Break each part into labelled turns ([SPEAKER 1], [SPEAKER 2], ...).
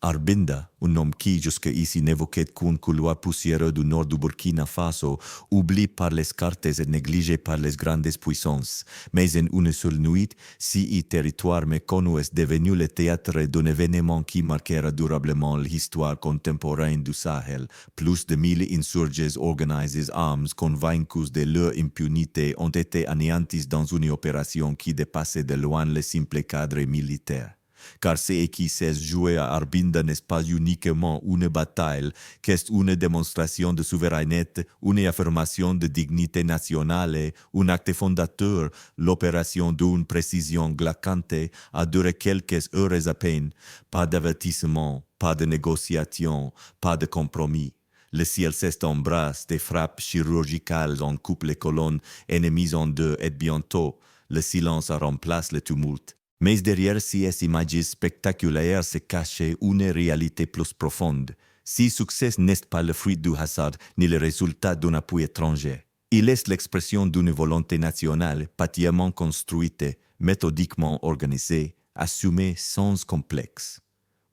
[SPEAKER 1] Arbinda, un homme qui jusqu'ici n'évoquait qu'un couloir poussiéreux du nord du Burkina Faso, oublié par les cartes et négligé par les grandes puissances. Mais en une seule nuit, si territoire méconnu est devenu le théâtre d'un événement qui marquera durablement l'histoire contemporaine du Sahel. Plus de 1000 insurgés organisés armes convaincus de leur impunité ont été anéantis dans une opération qui dépassait de loin le simple cadre militaire. Car ce qui s'est joué à Arbinda n'est pas uniquement une bataille, qu'est une démonstration de souveraineté, une affirmation de dignité nationale et un acte fondateur. L'opération d'une précision glaçante a duré quelques heures à peine. Pas d'avertissement, pas de négociation, pas de compromis. Le ciel s'embrasse, des frappes chirurgicales en coupent les colonnes ennemies en deux et bientôt, le silence remplace le tumulte. Mais derrière ces images spectaculaires se cachait une réalité plus profonde. Si succès n'est pas le fruit du hasard ni le résultat d'un appui étranger. Il est l'expression d'une volonté nationale patiemment construite, méthodiquement organisée, assumée sans complexe.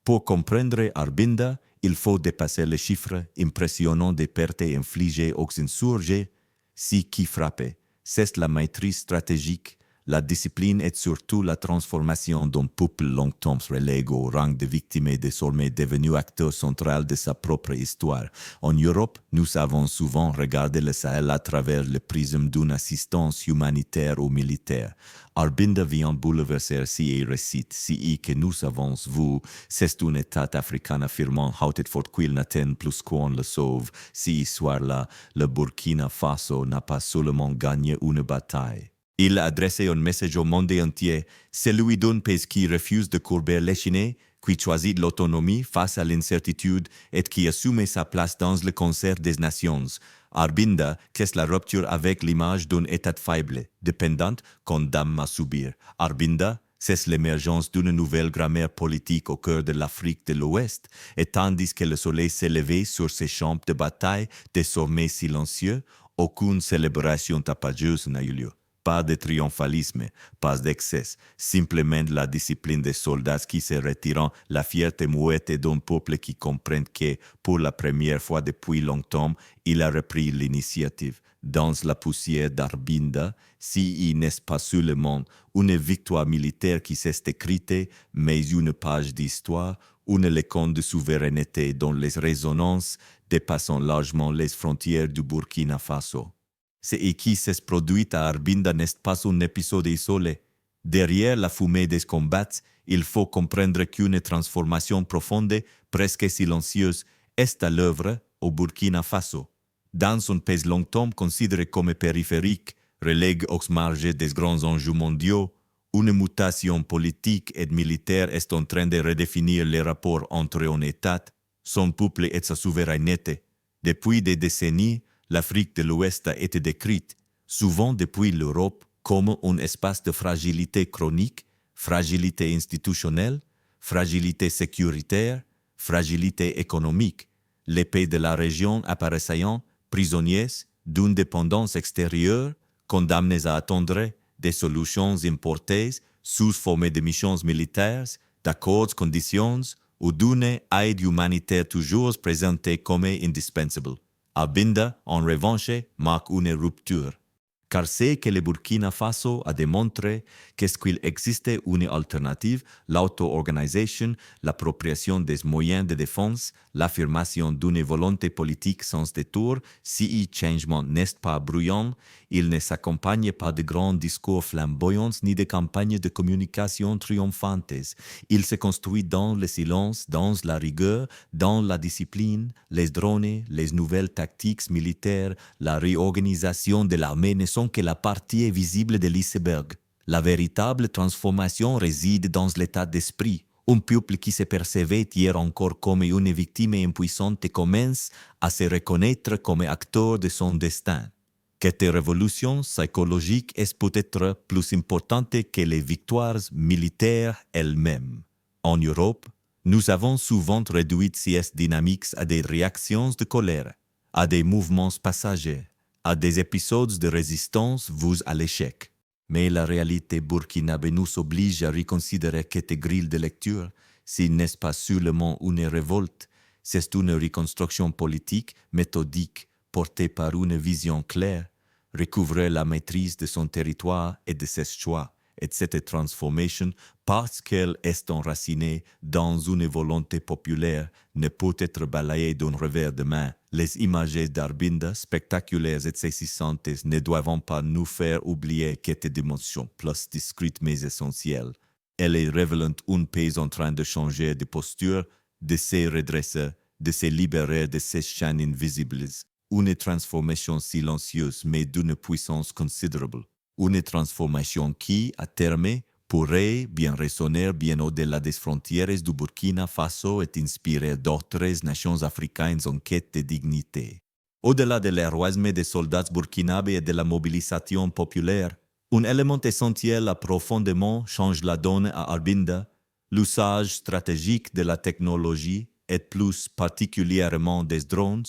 [SPEAKER 1] Pour comprendre Arbinda, il faut dépasser les chiffres impressionnants des pertes infligées aux insurgés. Si qui frappait, c'est la maîtrise stratégique, la discipline et surtout la transformation d'un peuple longtemps relégué au rang de victime et désormais devenu acteur central de sa propre histoire. En Europe, nous avons souvent regardé le Sahel à travers le prisme d'une assistance humanitaire ou militaire. Arbinda vient bouleverser si récite, si que nous avons vu, c'est un État africain affirmant hautet fort qu'il n'attend plus qu'on le sauve. Si soir-là, le Burkina Faso n'a pas seulement gagné une bataille. Il a adressé un message au monde entier, celui d'un pays qui refuse de courber l'échiné, qui choisit l'autonomie face à l'incertitude et qui assume sa place dans le concert des nations. Arbinda, qu'est la rupture avec l'image d'un État faible, dépendante, condamne à subir. Arbinda, c'est l'émergence d'une nouvelle grammaire politique au cœur de l'Afrique de l'Ouest, et tandis que le soleil s'est levé sur ces champs de bataille désormais silencieux, aucune célébration tapageuse n'a eu lieu. Pas de triomphalisme, pas d'excès, simplement la discipline des soldats qui se retirent, la fierté muette d'un peuple qui comprend que, pour la première fois depuis longtemps, il a repris l'initiative. Dans la poussière d'Arbinda, si il n'est pas seulement une victoire militaire qui s'est écrite, mais une page d'histoire, une leçon de souveraineté dont les résonances dépassent largement les frontières du Burkina Faso. Ce qui s'est produit à Arbinda n'est pas un épisode isolé. Derrière la fumée des combats, il faut comprendre qu'une transformation profonde, presque silencieuse, est à l'œuvre au Burkina Faso. Dans un pays longtemps considéré comme périphérique, relégué aux marges des grands enjeux mondiaux, une mutation politique et militaire est en train de redéfinir les rapports entre un État, son peuple et sa souveraineté. Depuis des décennies, l'Afrique de l'Ouest a été décrite, souvent depuis l'Europe, comme un espace de fragilité chronique, fragilité institutionnelle, fragilité sécuritaire, fragilité économique, les pays de la région apparaissant prisonniers d'une dépendance extérieure, condamnés à attendre des solutions importées sous forme de missions militaires, d'accords, conditions ou d'une aide humanitaire toujours présentée comme indispensable. Arbinda, en revanche, marque une rupture. Car c'est que le Burkina Faso a démontré qu'est-ce qu'il existait une alternative, l'auto-organisation, l'appropriation des moyens de défense, l'affirmation d'une volonté politique sans détour. Si le changement n'est pas bruyant, il ne s'accompagne pas de grands discours flamboyants ni de campagnes de communication triomphantes. Il se construit dans le silence, dans la rigueur, dans la discipline, les drones, les nouvelles tactiques militaires, la réorganisation de l'armée ne sont que la partie visible de l'iceberg. La véritable transformation réside dans l'état d'esprit. Un peuple qui se percevait hier encore comme une victime impuissante commence à se reconnaître comme acteur de son destin. Cette révolution psychologique est peut-être plus importante que les victoires militaires elles-mêmes. En Europe, nous avons souvent réduit ces dynamiques à des réactions de colère, à des mouvements passagers, à des épisodes de résistance voués à l'échec. Mais la réalité burkinabé nous oblige à reconsidérer cette grille de lecture. Ce n'est pas seulement une révolte, c'est une reconstruction politique méthodique portée par une vision claire, recouvrer la maîtrise de son territoire et de ses choix, et cette transformation, parce qu'elle est enracinée dans une volonté populaire, ne peut être balayée d'un revers de main. Les images d'Arvinda, spectaculaires et saisissantes, ne doivent pas nous faire oublier cette dimension plus discrète mais essentielle. Elle est révélant un pays en train de changer de posture, de se redresser, de se libérer de ces chaînes invisibles. Une transformation silencieuse mais d'une puissance considérable. Une transformation qui, à terme, pourrait bien résonner bien au-delà des frontières du Burkina Faso et inspirer d'autres nations africaines en quête de dignité. Au-delà de l'héroïsme des soldats burkinabés et de la mobilisation populaire, un élément essentiel a profondément changé la donne à Arvinda, l'usage stratégique de la technologie et plus particulièrement des drones,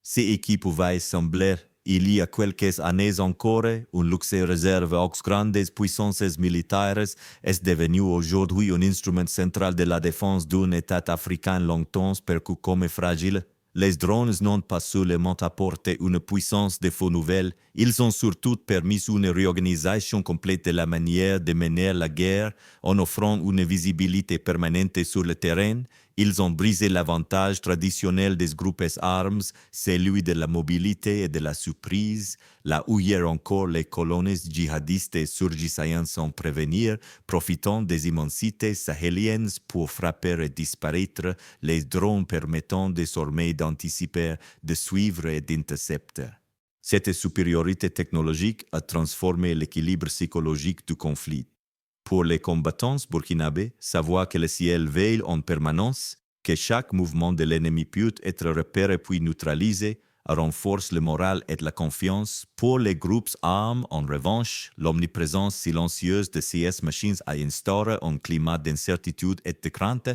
[SPEAKER 1] ce qui pouvait sembler il y a quelques années encore, un luxe réservé aux grandes puissances militaires est devenu aujourd'hui un instrument central de la défense d'un État africain longtemps perçu comme fragile. Les drones n'ont pas seulement apporté une puissance de faux nouvelles, ils ont surtout permis une réorganisation complète de la manière de mener la guerre en offrant une visibilité permanente sur le terrain. Ils ont brisé l'avantage traditionnel des groupes armes, celui de la mobilité et de la surprise, là où hier encore les colonnes djihadistes surgissaient sans prévenir, profitant des immensités sahéliennes pour frapper et disparaître, les drones permettant désormais d'anticiper, de suivre et d'intercepter. Cette supériorité technologique a transformé l'équilibre psychologique du conflit. Pour les combattants burkinabés, savoir que le ciel veille en permanence, que chaque mouvement de l'ennemi peut être repéré puis neutralisé, renforce le moral et la confiance. Pour les groupes armés, en revanche, l'omniprésence silencieuse de CS Machines a instauré un climat d'incertitude et de crainte.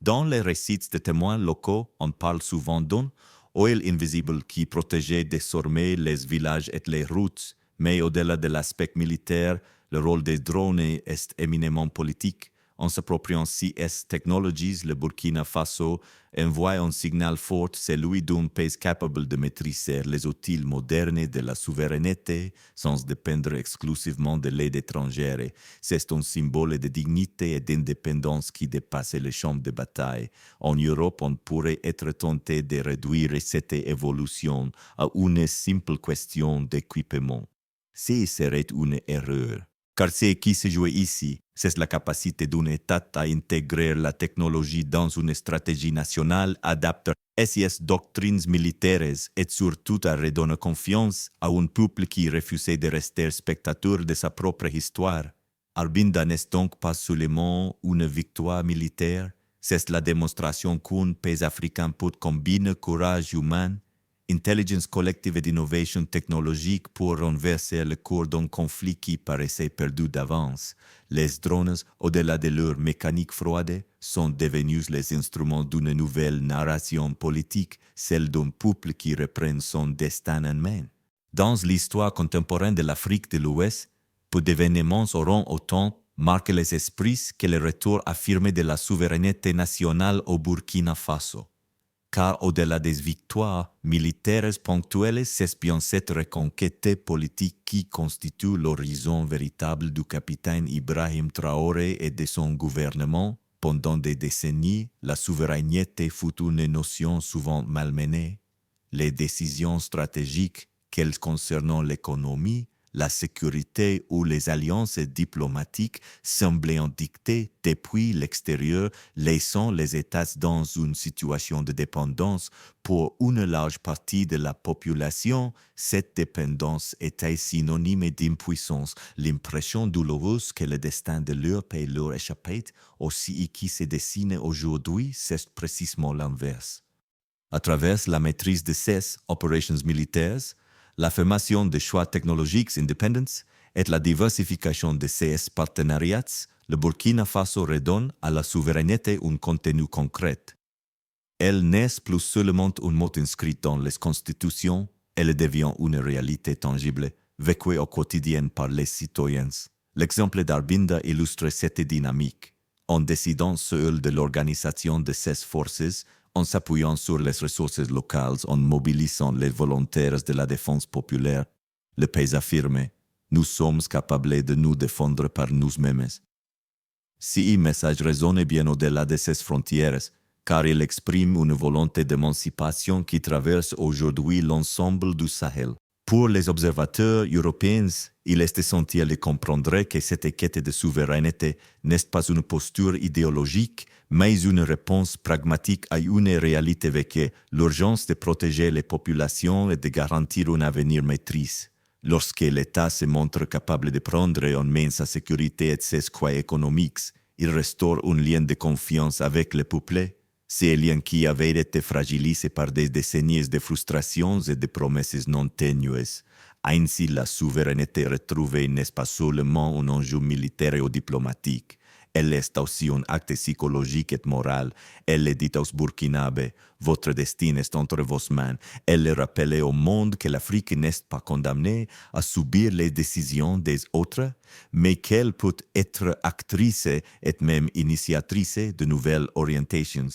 [SPEAKER 1] Dans les récits de témoins locaux, on parle souvent d'un oil invisible qui protégeait désormais les villages et les routes, mais au-delà de l'aspect militaire, le rôle des drones est éminemment politique. En s'appropriant CS Technologies, le Burkina Faso envoie un signal fort, celui d'un pays capable de maîtriser les outils modernes de la souveraineté sans dépendre exclusivement de l'aide étrangère. C'est un symbole de dignité et d'indépendance qui dépasse les champs de bataille. En Europe, on pourrait être tenté de réduire cette évolution à une simple question d'équipement. Ce serait une erreur. Car ce qui se joue ici, c'est la capacité d'un État à intégrer la technologie dans une stratégie nationale, adapter ces doctrines militaires et surtout à redonner confiance à un peuple qui refusait de rester spectateur de sa propre histoire. Arvinda n'est donc pas seulement une victoire militaire, c'est la démonstration qu'un pays africain peut combiner courage humain, intelligence collective et innovation technologique pour renverser le cours d'un conflit qui paraissait perdu d'avance. Les drones, au-delà de leur mécanique froide, sont devenus les instruments d'une nouvelle narration politique, celle d'un peuple qui reprend son destin en main. Dans l'histoire contemporaine de l'Afrique de l'Ouest, peu d'événements auront autant marqué les esprits que le retour affirmé de la souveraineté nationale au Burkina Faso. Car au-delà des victoires militaires ponctuelles, c'est bien cette reconquête politique qui constitue l'horizon véritable du capitaine Ibrahim Traoré et de son gouvernement. Pendant des décennies, la souveraineté fut une notion souvent malmenée. Les décisions stratégiques, qu'elles concernant l'économie, la sécurité ou les alliances diplomatiques semblaient en dicter depuis l'extérieur, laissant les États dans une situation de dépendance. Pour une large partie de la population, cette dépendance était synonyme d'impuissance, l'impression douloureuse que le destin de leur pays leur échappait, aussi qui se dessine aujourd'hui, c'est précisément l'inverse. À travers la maîtrise de ces operations militaires, l'affirmation des choix technologiques indépendants et la diversification de ces partenariats, le Burkina Faso redonne à la souveraineté un contenu concret. Elle n'est plus seulement un mot inscrit dans les constitutions, elle devient une réalité tangible, vécue au quotidien par les citoyens. L'exemple d'Arvinda illustre cette dynamique. en décidant seul de l'organisation de ces forces, en s'appuyant sur les ressources locales, en mobilisant les volontaires de la défense populaire. Le pays affirme, nous sommes capables de nous défendre par nous-mêmes. Ce message résonne bien au-delà de ces frontières, car il exprime une volonté d'émancipation qui traverse aujourd'hui l'ensemble du Sahel. Pour les observateurs européens, il est essentiel de comprendre que cette quête de souveraineté n'est pas une posture idéologique, mais une réponse pragmatique à une réalité vécue, l'urgence de protéger les populations et de garantir un avenir maîtrise. Lorsque l'État se montre capable de prendre en main sa sécurité et ses choix économiques, il restaure un lien de confiance avec le peuple. Ces liens qui avaient été fragilisés par des décennies de frustrations et de promesses non tenues. Ainsi, la souveraineté retrouvée n'est pas seulement un enjeu militaire ou diplomatique. Elle est aussi un acte psychologique et moral. Elle dit aux Burkinabés, votre destin est entre vos mains. Elle rappelle au monde que l'Afrique n'est pas condamnée à subir les décisions des autres, mais qu'elle peut être actrice et même initiatrice de nouvelles orientations.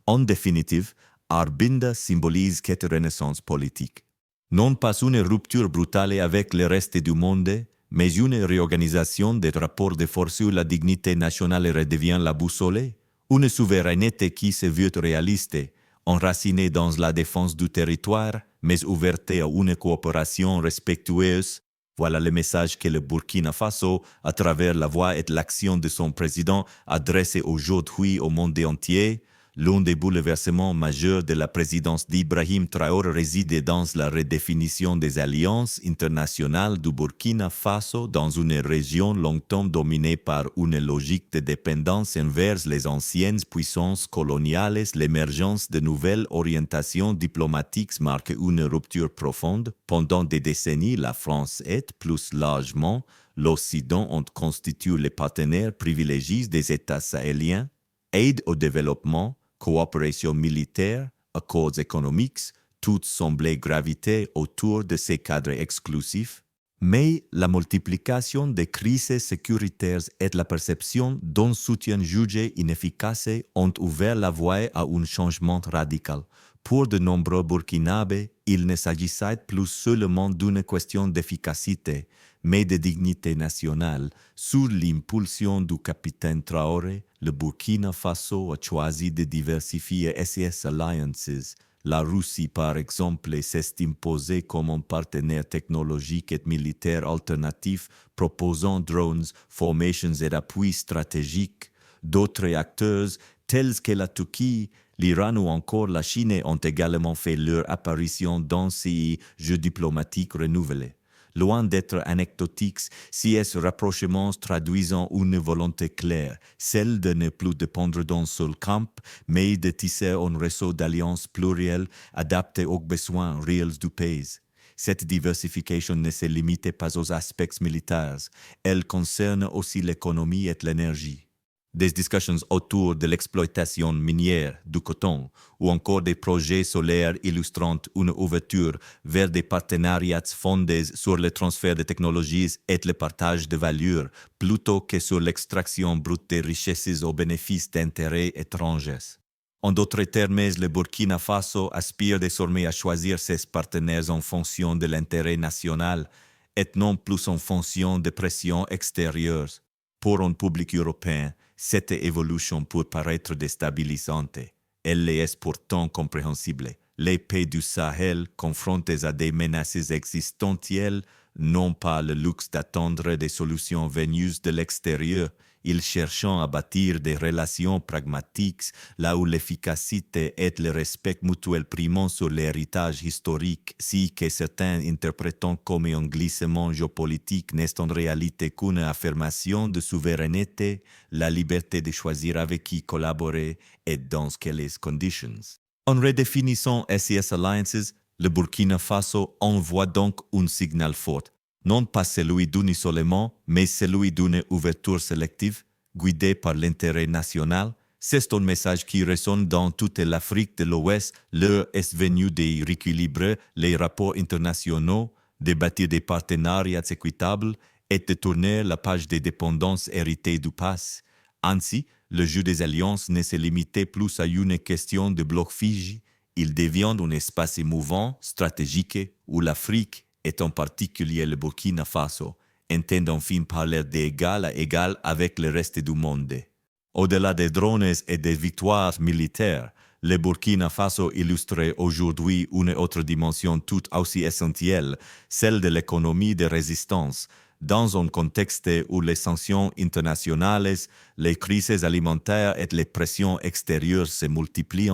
[SPEAKER 1] En définitive, Arbinda symbolise cette renaissance politique. Non pas une rupture brutale avec le reste du monde, mais une réorganisation des rapports de force où la dignité nationale redevient la boussole, une souveraineté qui se veut réaliste, enracinée dans la défense du territoire, mais ouverte à une coopération respectueuse. Voilà le message que le Burkina Faso, à travers la voix et l'action de son président, adresse aujourd'hui au monde entier. L'un des bouleversements majeurs de la présidence d'Ibrahim Traoré réside dans la redéfinition des alliances internationales du Burkina Faso dans une région longtemps dominée par une logique de dépendance envers les anciennes puissances coloniales. L'émergence de nouvelles orientations diplomatiques marque une rupture profonde. Pendant des décennies, la France et, plus largement, l'Occident ont constitué les partenaires privilégiés des États sahéliens. Aide au développement, coopération militaire, accords économiques, tout semblait graviter autour de ces cadres exclusifs, mais la multiplication des crises sécuritaires et la perception d'un soutien jugé inefficace ont ouvert la voie à un changement radical. Pour de nombreux Burkinabés, il ne s'agissait plus seulement d'une question d'efficacité, mais de dignité nationale. Sous l'impulsion du capitaine Traoré, le Burkina Faso a choisi de diversifier ses alliances. La Russie, par exemple, s'est imposée comme un partenaire technologique et militaire alternatif, proposant drones, formations et appuis stratégiques. D'autres acteurs, tels que la Turquie, l'Iran ou encore la Chine, ont également fait leur apparition dans ces jeux diplomatiques renouvelés. Loin d'être anecdotiques, ces rapprochements traduisant une volonté claire, celle de ne plus dépendre d'un seul camp, mais de tisser un réseau d'alliances plurielles adaptées aux besoins réels du pays. Cette diversification ne se limite pas aux aspects militaires, elle concerne aussi l'économie et l'énergie. Des discussions autour de l'exploitation minière du coton ou encore des projets solaires illustrant une ouverture vers des partenariats fondés sur le transfert de technologies et le partage de valeurs plutôt que sur l'extraction brute des richesses au bénéfice d'intérêts étrangers. En d'autres termes, le Burkina Faso aspire désormais à choisir ses partenaires en fonction de l'intérêt national et non plus en fonction de pressions extérieures. Pour un public européen, cette évolution peut paraître déstabilisante. Elle est pourtant compréhensible. Les pays du Sahel, confrontés à des menaces existentielles, n'ont pas le luxe d'attendre des solutions venues de l'extérieur. Ils cherchent à bâtir des relations pragmatiques là où l'efficacité et le respect mutuel primant sur l'héritage historique, si que certains interprètent comme un glissement géopolitique n'est en réalité qu'une affirmation de souveraineté, la liberté de choisir avec qui collaborer et dans quelles conditions. En redéfinissant SES Alliances, le Burkina Faso envoie donc un signal fort. Non pas celui d'un isolement, mais celui d'une ouverture sélective, guidée par l'intérêt national. C'est un message qui résonne dans toute l'Afrique de l'Ouest. L'heure est venue de rééquilibrer les rapports internationaux, de bâtir des partenariats équitables et de tourner la page des dépendances héritées du passé. Ainsi, Le jeu des alliances ne se limitait plus à une question de bloc fige, il devient un espace mouvant, stratégique, où l'Afrique, et en particulier le Burkina Faso, entend enfin parler d'égal à égal avec le reste du monde. Au-delà des drones et des victoires militaires, le Burkina Faso illustre aujourd'hui une autre dimension tout aussi essentielle, celle de l'économie de résistance, dans un contexte où les sanctions internationales, les crises alimentaires et les pressions extérieures se multiplient,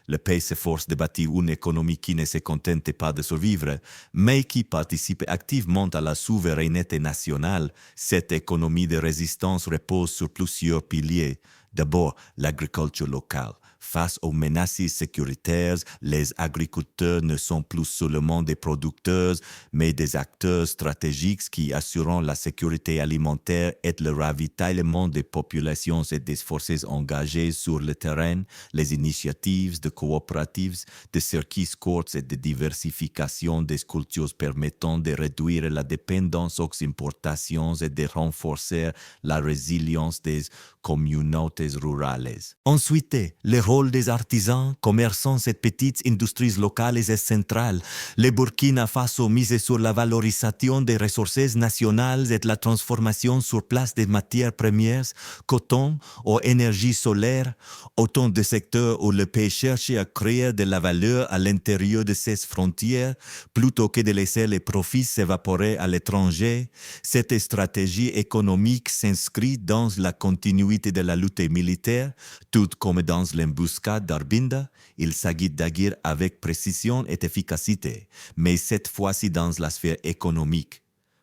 [SPEAKER 1] le pays s'efforce de bâtir une économie qui ne se contente pas de survivre, mais qui participe activement à la souveraineté nationale. Cette économie de résistance repose sur plusieurs piliers. D'abord, l'agriculture locale. Face aux menaces sécuritaires, les agriculteurs ne sont plus seulement des producteurs, mais des acteurs stratégiques qui assurent la sécurité alimentaire et le ravitaillement des populations et des forces engagées sur le terrain. Les initiatives de coopératives, de circuits courts et de diversification des cultures permettant de réduire la dépendance aux importations et de renforcer la résilience des communautés rurales. Ensuite, le rôle des artisans, commerçants et petites industries locales est central. Le Burkina Faso mise sur la valorisation des ressources nationales et la transformation sur place des matières premières, coton ou énergie solaire, autant de secteurs où le pays cherche à créer de la valeur à l'intérieur de ses frontières plutôt que de laisser les profits s'évaporer à l'étranger. Cette stratégie économique s'inscrit dans la continuité de la lutte militaire, tout comme dans l'embuscade d'Arbinda, il s'agit d'agir avec précision et efficacité, mais cette fois-ci dans la sphère économique.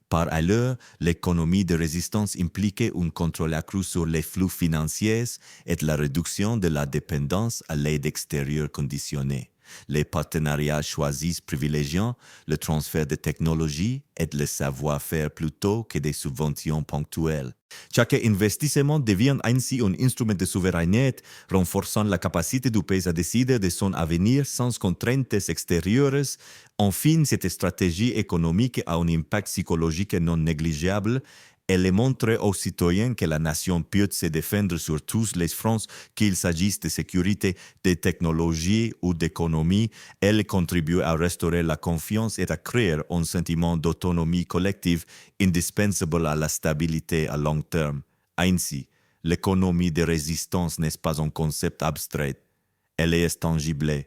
[SPEAKER 1] Par ailleurs, l'économie de résistance implique un contrôle accru sur les flux financiers et la réduction de la dépendance à l'aide extérieure conditionnée. Les partenariats choisis privilégiant le transfert de technologies et le savoir-faire plutôt que des subventions ponctuelles. Chaque investissement devient ainsi un instrument de souveraineté, renforçant la capacité du pays à décider de son avenir sans contraintes extérieures. Enfin, cette stratégie économique a un impact psychologique non négligeable. Elle montre aux citoyens que la nation peut se défendre sur tous les fronts, qu'il s'agisse de sécurité, de technologie ou d'économie. Elle contribue à restaurer la confiance et à créer un sentiment d'autonomie collective indispensable à la stabilité à long terme. Ainsi, l'économie de résistance n'est pas un concept abstrait. Elle est tangible,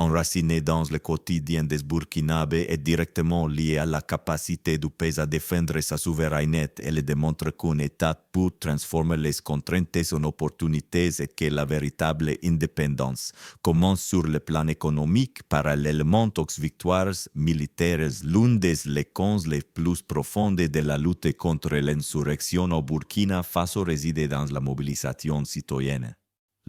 [SPEAKER 1] enracinée dans le quotidien des Burkinabés et directement liée à la capacité du pays à défendre sa souveraineté. Elle démontre qu'un État peut transformer les contraintes en opportunités et que la véritable indépendance commence sur le plan économique parallèlement aux victoires militaires. L'une des leçons les plus profondes de la lutte contre l'insurrection au Burkina Faso réside dans la mobilisation citoyenne.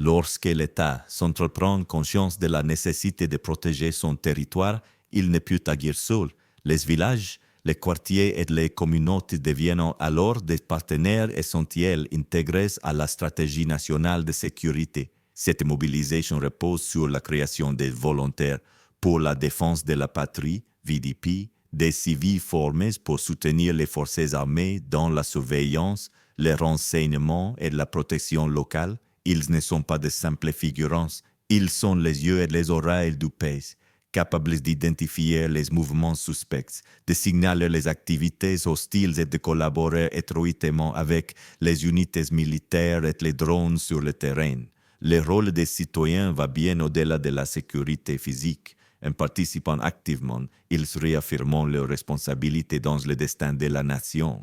[SPEAKER 1] Lorsque l'État s'entreprend conscience de la nécessité de protéger son territoire, il ne peut agir seul. Les villages, les quartiers et les communautés deviennent alors des partenaires essentiels intégrés à la stratégie nationale de sécurité. Cette mobilisation repose sur la création des volontaires pour la défense de la patrie, VDP, des civils formés pour soutenir les forces armées dans la surveillance, le renseignement et la protection locale. Ils ne sont pas de simples figurants, ils sont les yeux et les oreilles du pays, capables d'identifier les mouvements suspects, de signaler les activités hostiles et de collaborer étroitement avec les unités militaires et les drones sur le terrain. Le rôle des citoyens va bien au-delà de la sécurité physique. En participant activement, ils réaffirment leurs responsabilités dans le destin de la nation.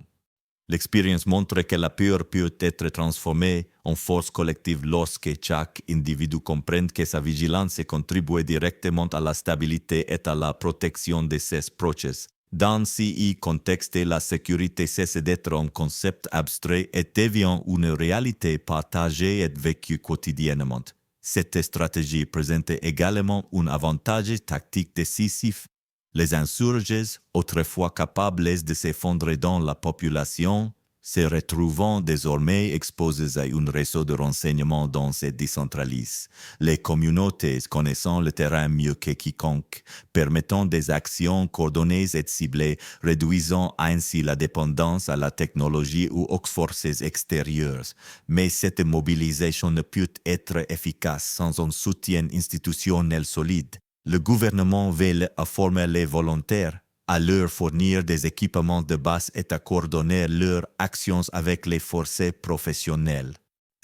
[SPEAKER 1] L'expérience montre que la peur peut être transformée en force collective lorsque chaque individu comprend que sa vigilance contribue directement à la stabilité et à la protection de ses proches. Dans ce contexte, la sécurité cesse d'être un concept abstrait et devient une réalité partagée et vécue quotidiennement. Cette stratégie présente également un avantage tactique décisif. Les insurgés, autrefois capables de s'effondrer dans la population, se retrouvant désormais exposés à un réseau de renseignements dense et décentralisé. Les communautés connaissant le terrain mieux que quiconque, permettant des actions coordonnées et ciblées, réduisant ainsi la dépendance à la technologie ou aux forces extérieures. Mais cette mobilisation ne peut être efficace sans un soutien institutionnel solide. Le gouvernement veille à former les volontaires, à leur fournir des équipements de base et à coordonner leurs actions avec les forces professionnelles.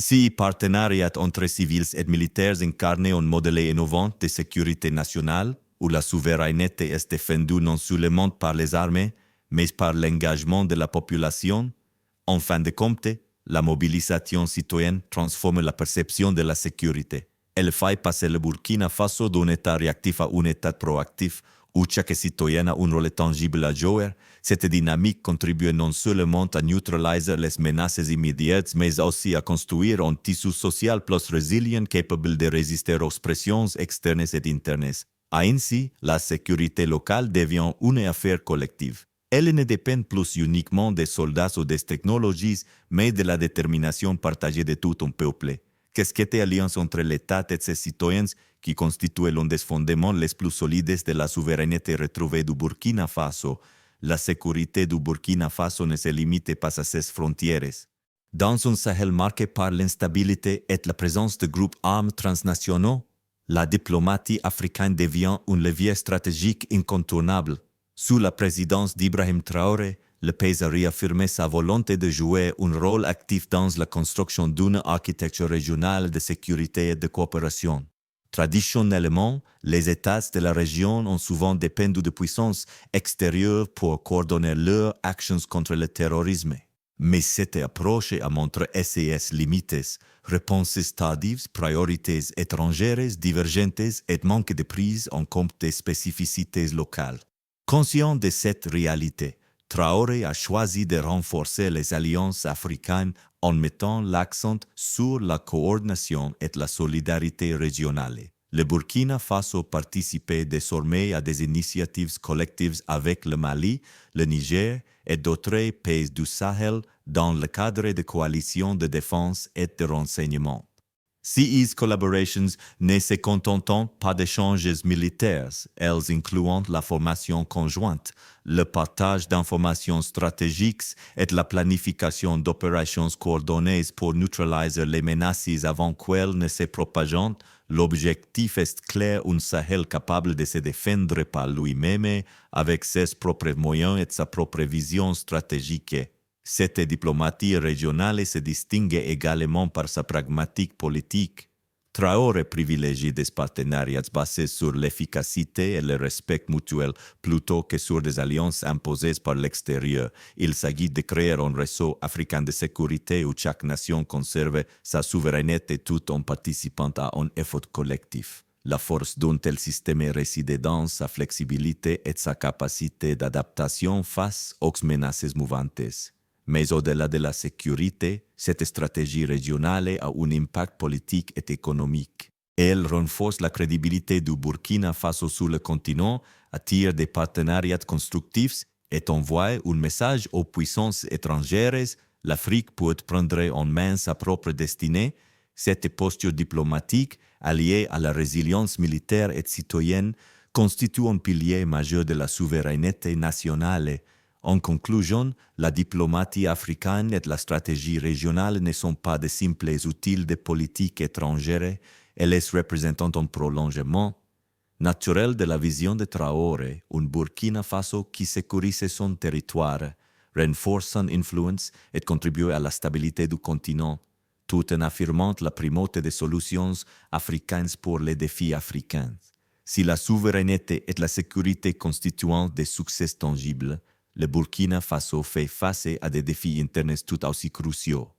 [SPEAKER 1] Si partenariat entre civils et militaires incarne un modèle innovant de sécurité nationale, où la souveraineté est défendue non seulement par les armées, mais par l'engagement de la population, en fin de compte, la mobilisation citoyenne transforme la perception de la sécurité. Elle fait passer le Burkina Faso d'un état réactif à un état proactif, où chaque citoyen a un rôle tangible à jouer. Cette dynamique contribue non seulement à neutraliser les menaces immédiates, mais aussi à construire un tissu social plus résilient capable de résister aux pressions externes et internes. Ainsi, la sécurité locale devient une affaire collective. Elle ne dépend plus uniquement des soldats ou des technologies, mais de la détermination partagée de tout un peuple. Qu'est-ce qu'était l'alliance entre l'État et ses citoyens qui constitue l'un des fondements les plus solides de la souveraineté retrouvée du Burkina Faso? La sécurité du Burkina Faso ne se limite pas à ses frontières. Dans un Sahel marqué par l'instabilité et la présence de groupes armés transnationaux, la diplomatie africaine devient un levier stratégique incontournable. Sous la présidence d'Ibrahim Traoré, le pays a réaffirmé sa volonté de jouer un rôle actif dans la construction d'une architecture régionale de sécurité et de coopération. Traditionnellement, les États de la région ont souvent dépendu de puissances extérieures pour coordonner leurs actions contre le terrorisme. Mais cette approche a montré ses limites, réponses tardives, priorités étrangères divergentes et manque de prise en compte des spécificités locales. Conscient de cette réalité, Traoré a choisi de renforcer les alliances africaines en mettant l'accent sur la coordination et la solidarité régionale. Le Burkina Faso participait désormais à des initiatives collectives avec le Mali, le Niger et d'autres pays du Sahel dans le cadre de coalitions de défense et de renseignement. Ces collaborations ne se contentent pas d'échanges militaires, elles incluant la formation conjointe, le partage d'informations stratégiques et la planification d'opérations coordonnées pour neutraliser les menaces avant qu'elles ne se propagent. L'objectif est clair, un Sahel capable de se défendre par lui-même avec ses propres moyens et sa propre vision stratégique. Cette diplomatie régionale se distingue également par sa pragmatique politique. Traoré privilégie des partenariats basés sur l'efficacité et le respect mutuel plutôt que sur des alliances imposées par l'extérieur. Il s'agit de créer un réseau africain de sécurité où chaque nation conserve sa souveraineté tout en participant à un effort collectif. La force d'un tel système réside dans sa flexibilité et sa capacité d'adaptation face aux menaces mouvantes. Mais au-delà de la sécurité, cette stratégie régionale a un impact politique et économique. Elle renforce la crédibilité du Burkina Faso sur le continent, attire des partenariats constructifs et envoie un message aux puissances étrangères. L'Afrique peut prendre en main sa propre destinée. Cette posture diplomatique, alliée à la résilience militaire et citoyenne, constitue un pilier majeur de la souveraineté nationale. En conclusion, la diplomatie africaine et la stratégie régionale ne sont pas de simples outils de politique étrangère, elles représentent un prolongement naturel de la vision de Traoré, un Burkina Faso qui sécurise son territoire, renforce son influence et contribue à la stabilité du continent, tout en affirmant la primauté des solutions africaines pour les défis africains. Si la souveraineté et la sécurité constituent des succès tangibles, le Burkina Faso fait face à des défis internes tout aussi cruciaux.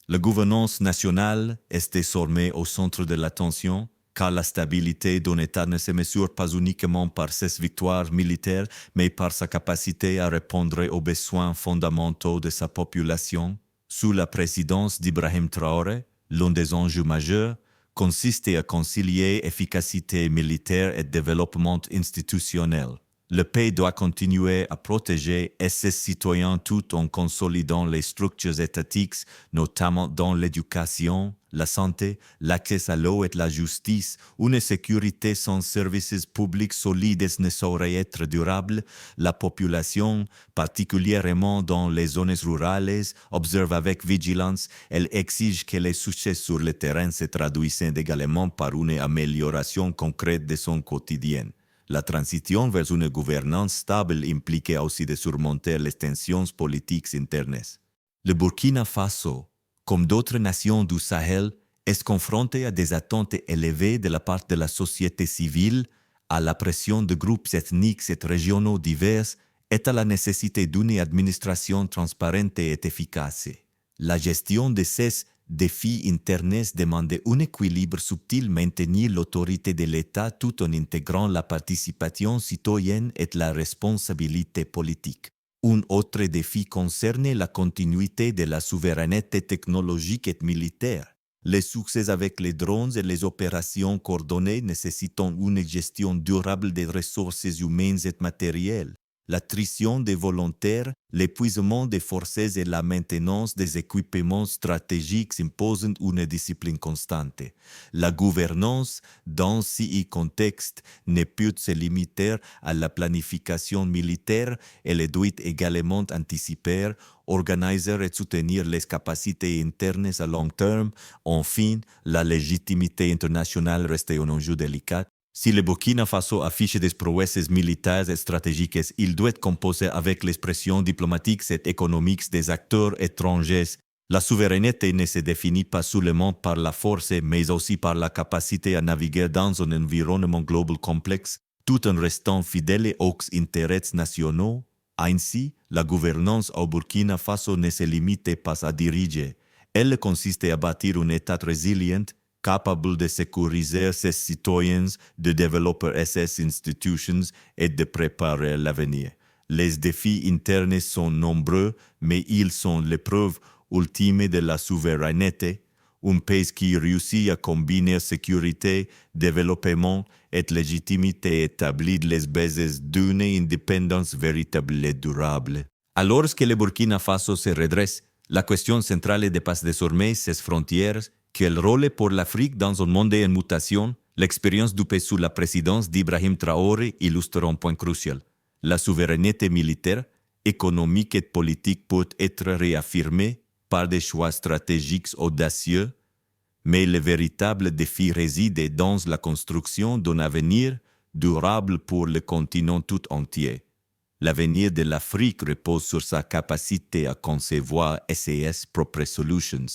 [SPEAKER 1] La gouvernance nationale est désormais au centre de l'attention, car la stabilité d'un État ne se mesure pas uniquement par ses victoires militaires, mais par sa capacité à répondre aux besoins fondamentaux de sa population. Sous la présidence d'Ibrahim Traoré, l'un des enjeux majeurs consiste à concilier efficacité militaire et développement institutionnel. Le pays doit continuer à protéger ses citoyens tout en consolidant les structures étatiques, notamment dans l'éducation, la santé, l'accès à l'eau et la justice. Une sécurité sans services publics solides ne saurait être durable. La population, particulièrement dans les zones rurales, observe avec vigilance. Elle exige que les succès sur le terrain se traduisent également par une amélioration concrète de son quotidien. La transition vers une gouvernance stable implique aussi de surmonter les tensions politiques internes. Le Burkina Faso, comme d'autres nations du Sahel, est confronté à des attentes élevées de la part de la société civile, à la pression de groupes ethniques et régionaux divers et à la nécessité d'une administration transparente et efficace. La gestion de ces défis internes demande un équilibre subtil, maintenir l'autorité de l'État tout en intégrant la participation citoyenne et la responsabilité politique. Un autre défi concerne la continuité de la souveraineté technologique et militaire. Les succès avec les drones et les opérations coordonnées nécessitant une gestion durable des ressources humaines et matérielles. L'attrition des volontaires, l'épuisement des forces et la maintenance des équipements stratégiques imposent une discipline constante. La gouvernance, dans ce contexte, ne peut se limiter à la planification militaire, elle doit également anticiper, organiser et soutenir les capacités internes à long terme. Enfin, la légitimité internationale reste un enjeu délicat. Si le Burkina Faso affiche des prouesses militaires et stratégiques, il doit composer avec les pressions diplomatiques et économiques des acteurs étrangers. La souveraineté ne se définit pas seulement par la force, mais aussi par la capacité à naviguer dans un environnement global complexe, tout en restant fidèle aux intérêts nationaux. Ainsi, la gouvernance au Burkina Faso ne se limite pas à diriger. Elle consiste à bâtir un État résilient, capable de sécuriser ses citoyens, de développer ses institutions et de préparer l'avenir. Les défis internes sont nombreux, mais ils sont l'épreuve ultime de la souveraineté. Un pays qui réussit à combiner sécurité, développement et légitimité établit les bases d'une indépendance véritable et durable. Alors que le Burkina Faso se redresse, la question centrale dépasse désormais ses frontières. Quel rôle pour l'Afrique dans un monde en mutation? L'expérience du pays sous la présidence d'Ibrahim Traoré illustre un point crucial. La souveraineté militaire, économique et politique peut être réaffirmée par des choix stratégiques audacieux, mais le véritable défi réside dans la construction d'un avenir durable pour le continent tout entier. L'avenir de l'Afrique repose sur sa capacité à concevoir ses propres solutions.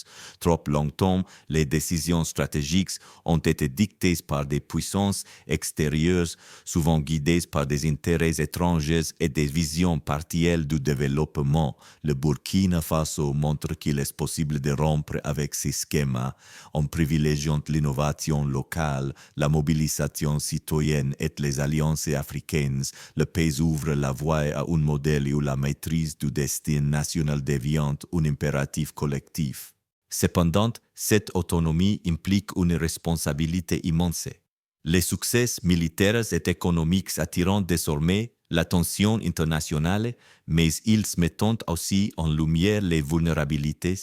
[SPEAKER 1] Trop longtemps, les décisions stratégiques ont été dictées par des puissances extérieures, souvent guidées par des intérêts étrangers et des visions partielles du développement. Le Burkina Faso montre qu'il est possible de rompre avec ces schémas en privilégiant l'innovation locale, la mobilisation citoyenne et les alliances africaines. Le pays ouvre la voie à un modèle où la maîtrise du destin national devient un impératif collectif. Cependant, cette autonomie implique une responsabilité immense. Les succès militaires et économiques attirent désormais l'attention internationale, mais ils mettent aussi en lumière les vulnérabilités,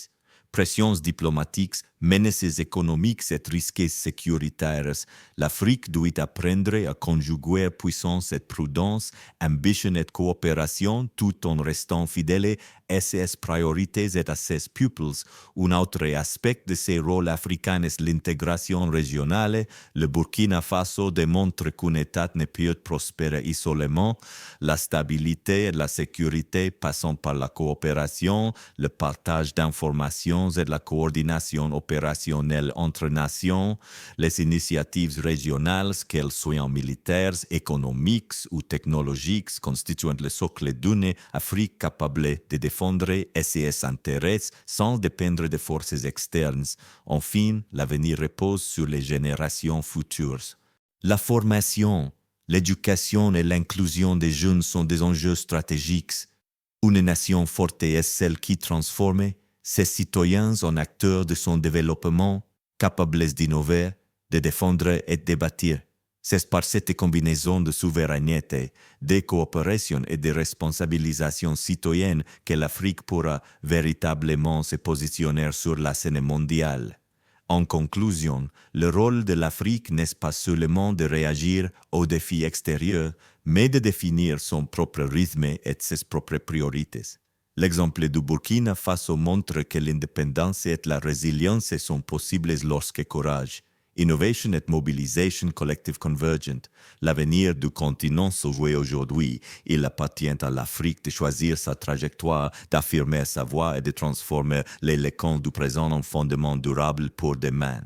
[SPEAKER 1] pressions diplomatiques, menaces économiques et risques sécuritaires. L'Afrique doit apprendre à conjuguer puissance et prudence, ambition et coopération, tout en restant fidèle à ses priorités et à ses peuples. Un autre aspect de ces rôles africains est l'intégration régionale. Le Burkina Faso démontre qu'un État ne peut prospérer isolément. La stabilité et la sécurité passant par la coopération, le partage d'informations et la coordination opérationnelle entre nations, les initiatives régionales, qu'elles soient militaires, économiques ou technologiques, constituent le socle d'une Afrique capable de défendre ses intérêts sans dépendre de forces externes. Enfin, l'avenir repose sur les générations futures. La formation, l'éducation et l'inclusion des jeunes sont des enjeux stratégiques. Une nation forte est celle qui transforme ses citoyens en acteurs de son développement, capables d'innover, de défendre et de bâtir. C'est par cette combinaison de souveraineté, de coopération et de responsabilisation citoyenne que l'Afrique pourra véritablement se positionner sur la scène mondiale. En conclusion, le rôle de l'Afrique n'est pas seulement de réagir aux défis extérieurs, mais de définir son propre rythme et ses propres priorités. L'exemple du Burkina Faso montre que l'indépendance et la résilience sont possibles lorsque courage, innovation et mobilisation collective convergent. L'avenir du continent se joue aujourd'hui. Il appartient à l'Afrique de choisir sa trajectoire, d'affirmer sa voix et de transformer les leçons du présent en fondement durable pour demain.